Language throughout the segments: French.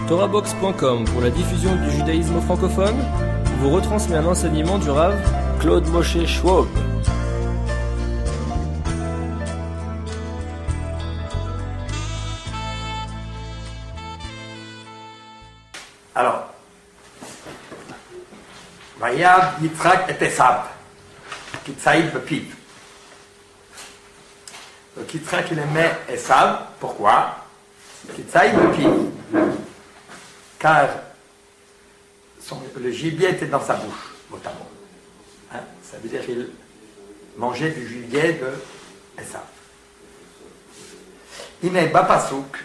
Torahbox.com pour la diffusion du judaïsme francophone vous retransmet un enseignement du Rav Claude Moshe Schwab. Alors, Vayav Yitzhak et Esav, Kitsaïd Bepiv. Donc Yitzhak il aimait Esav, pourquoi? Kitsaïd Bepiv, car le gibier était dans sa bouche, notamment. Hein? Ça veut dire qu'il mangeait du gibier de Esav. Ine Bapasouk,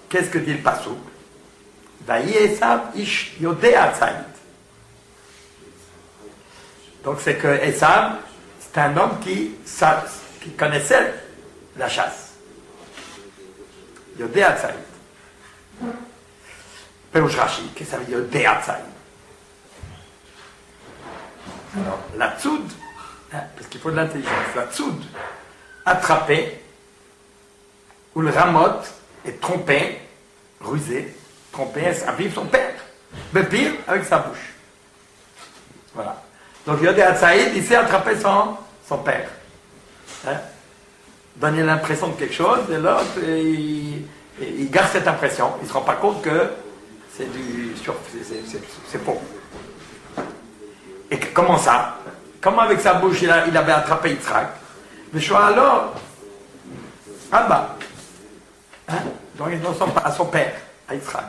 qu'est-ce que dit le Pasouk? Vayi Esav ish yodea tzayid. Donc c'est que Esav, c'est un homme qui connaissait la chasse. Yodea tzayid. Perush Rashi, qu'est-ce que ça veut dire yodea tzayid? Alors, la tzoud, hein, parce qu'il faut de l'intelligence, la tzoud, attraper, ou le ramot, est trompé, rusé, tromper à vivre son père. Mais pire, avec sa bouche. Voilà. Donc Yodé Hatzaïd, il sait attraper son père. Hein? Donner l'impression de quelque chose, et l'autre, il garde cette impression. Il ne se rend pas compte que c'est faux. Et comment ça? Comment avec sa bouche il avait attrapé Yitzhak? Mais je alors, Abba. Hein? Donc il donne à son père, à Yitzhak.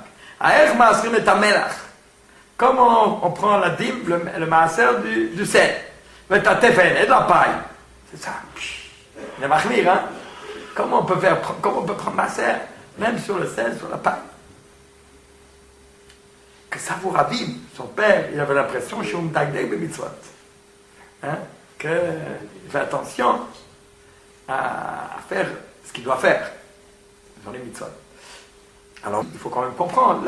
Comment on prend la dîme, le maaser du sel, et de la paille. C'est ça. Il va revenir, hein? Comment on peut prendre maaser, même sur le sel, sur la paille? Que ça vous ravime. Son père, il avait l'impression, hein? Qu'il fait attention à faire ce qu'il doit faire dans les mitzvot. Alors, il faut quand même comprendre.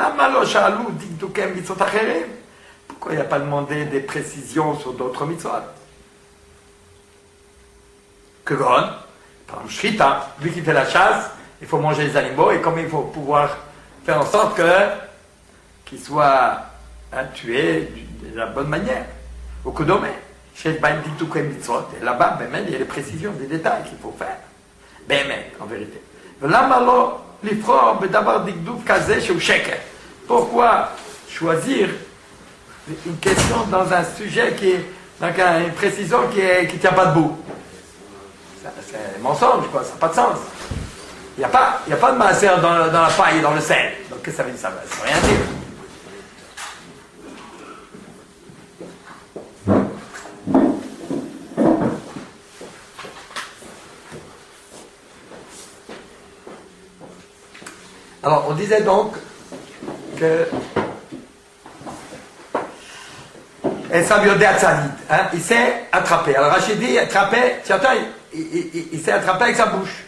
Pourquoi il n'a pas demandé des précisions sur d'autres mitzvot? Que Gon, par exemple, Shrita, lui qui fait la chasse, il faut manger les animaux, et comme il faut pouvoir faire en sorte qu'ils soient tués de la bonne manière. Au Kodome, chez Baïditukem mitzvot, et là-bas, il y a les précisions, des détails qu'il faut faire. En vérité. Pourquoi choisir une question dans un sujet donc une précision qui ne tient pas debout? C'est un mensonge, quoi, ça n'a pas de sens. Il n'y a pas de maaser dans la paille et dans le sel. Donc qu'est-ce que ça veut dire? Ça ne veut rien dire. Alors, on disait donc que Esav Yodea Tzadid, il s'est attrapé. Alors Rachid dit attraper, il s'est attrapé avec sa bouche.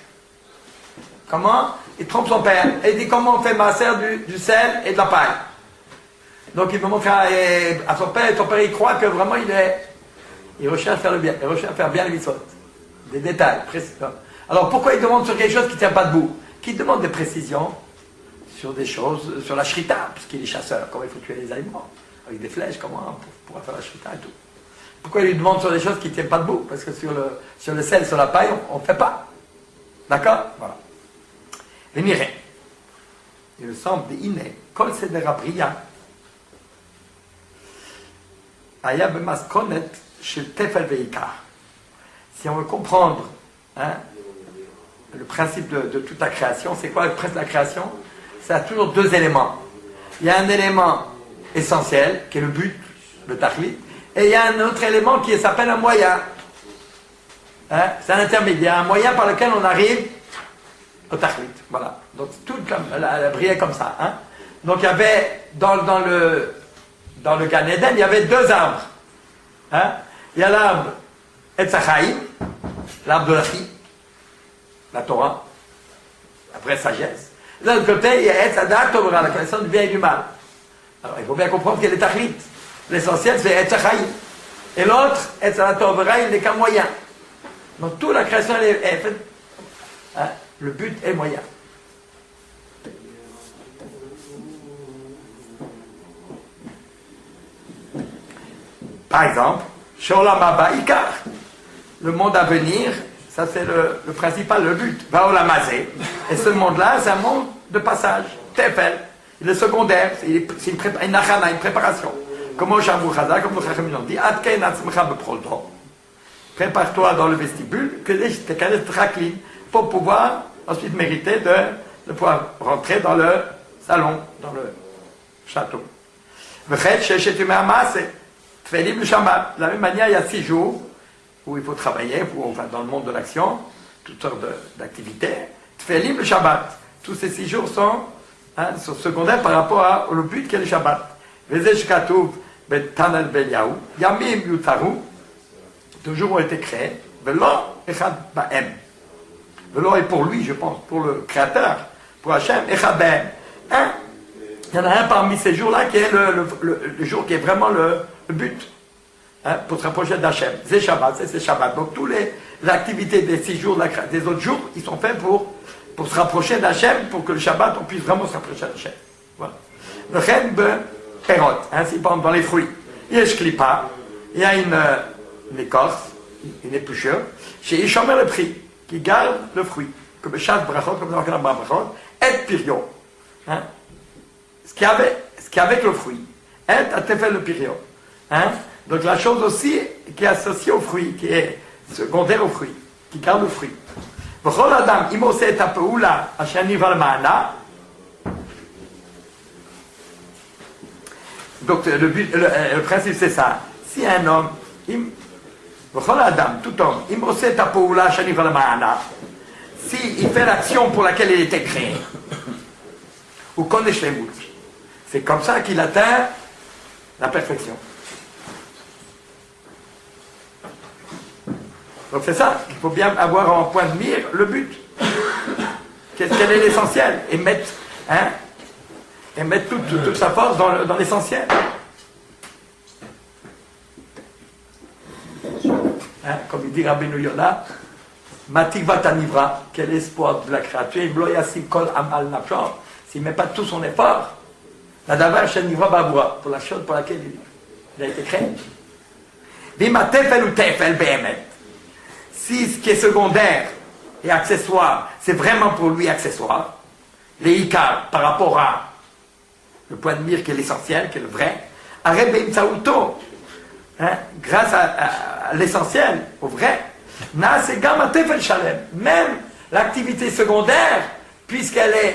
Comment? Il trompe son père. Et il dit comment on fait maaser du sel et de la paille. Donc il veut montrer à son père, et son père il croit que vraiment il recherche à faire le bien, il recherche à faire bien les mitzvot. Des détails précis. Alors pourquoi il demande sur quelque chose qui ne tient pas debout? Qui demande des précisions sur des choses, sur la shrita, puisqu'il est chasseur, comment il faut tuer les animaux, avec des flèches, comment on pourra faire la shrita et tout. Pourquoi il lui demande sur des choses qui ne tiennent pas debout? Parce que sur le sel, sur la paille, on ne fait pas. D'accord? Voilà. Les mirés. Il me semble, des inné, kol sedera bria, aya bemaskonet shel tefel veikar. Si on veut comprendre le principe de toute la création, c'est quoi le principe de la création? Ça a toujours deux éléments. Il y a un élément essentiel, qui est le but, le tachlit, et il y a un autre élément qui s'appelle un moyen. C'est un intermédiaire, un moyen par lequel on arrive au tachlit. Voilà. Donc toute la brillait comme ça. Donc il y avait, dans le Gan Eden, il y avait deux arbres. Il y a l'arbre Etz HaChaim, l'arbre de la vie, la Torah, la vraie sagesse. De l'autre côté, il y a Etz Hadat Torah, la connaissance du bien et du mal. Alors, il faut bien comprendre qu'il y a les tachlit. L'essentiel, c'est Etz HaChaim. Et l'autre, Etz Hadat Torah, il n'est qu'un moyen. Donc, toute la création, elle est faite. Le but est moyen. Par exemple, Sholam Haba Ikar, le monde à venir, ça c'est le principal, le but. Vaolam Hazeh. Et ce monde-là, c'est un monde de passage. Tefel. Le secondaire, c'est une achana, une préparation. Comment Shamou Chazal, comme nous l'ont dit, Atken Atzmecha Beprolto. Prépare-toi dans le vestibule, que les traklin, pour pouvoir ensuite mériter de pouvoir rentrer dans le salon, dans le château. De la même manière, il y a 6 jours où il faut travailler, enfin, dans le monde de l'action, toutes sortes d'activités. Tfelim le Shabbat. Tous ces 6 jours sont secondaires par rapport au but qu'est le Shabbat. Vezesh Katuv betanel beliaou, yamim yutaru, 2 jours ont été créés. Velo echad ba'em. Velo est pour lui, je pense, pour le Créateur, pour Hachem, echad ba'em. Il y en a un parmi ces jours-là qui est le jour qui est vraiment le but, pour se rapprocher d'Hachem. C'est Shabbat, c'est Shabbat. Donc toutes les activités des 6 jours, des autres jours, ils sont faits pour se rapprocher d'Hachem, pour que le Shabbat, on puisse vraiment se rapprocher d'Hachem. Voilà. Le Chen Perot, ainsi par exemple dans les fruits. Il y a Shklipa, il y a une écorce, une épluchure, chez Ishomer le prix, qui garde le fruit. Comme chaque brachot, comme dans le brachot, et pirio. Ce qui est avec le fruit. Et a fait le pirio. Donc la chose aussi qui est associée au fruit, qui est secondaire au fruit, qui garde le fruit. Donc le principe c'est ça. Si un homme, tout homme, s'il fait l'action pour laquelle il était créé, ou connaît les mots, c'est comme ça qu'il atteint la perfection. Donc c'est ça, il faut bien avoir en point de mire le but. Quel est l'essentiel? Et mettre toute sa force dans l'essentiel. Comme il dit Rabbeinu Yonah, Mativa Tanivra, quel espoir de la créature, s'il ne met pas tout son effort, la davar Shen Nivra Babura, pour la chose pour laquelle il a été créé. Vima Tefel ou Tefel Behemet. Si ce qui est secondaire et accessoire, c'est vraiment pour lui accessoire, les ikar par rapport à le point de mire qui est l'essentiel, qui est le vrai, grâce à l'essentiel, au vrai, même l'activité secondaire, puisqu'elle est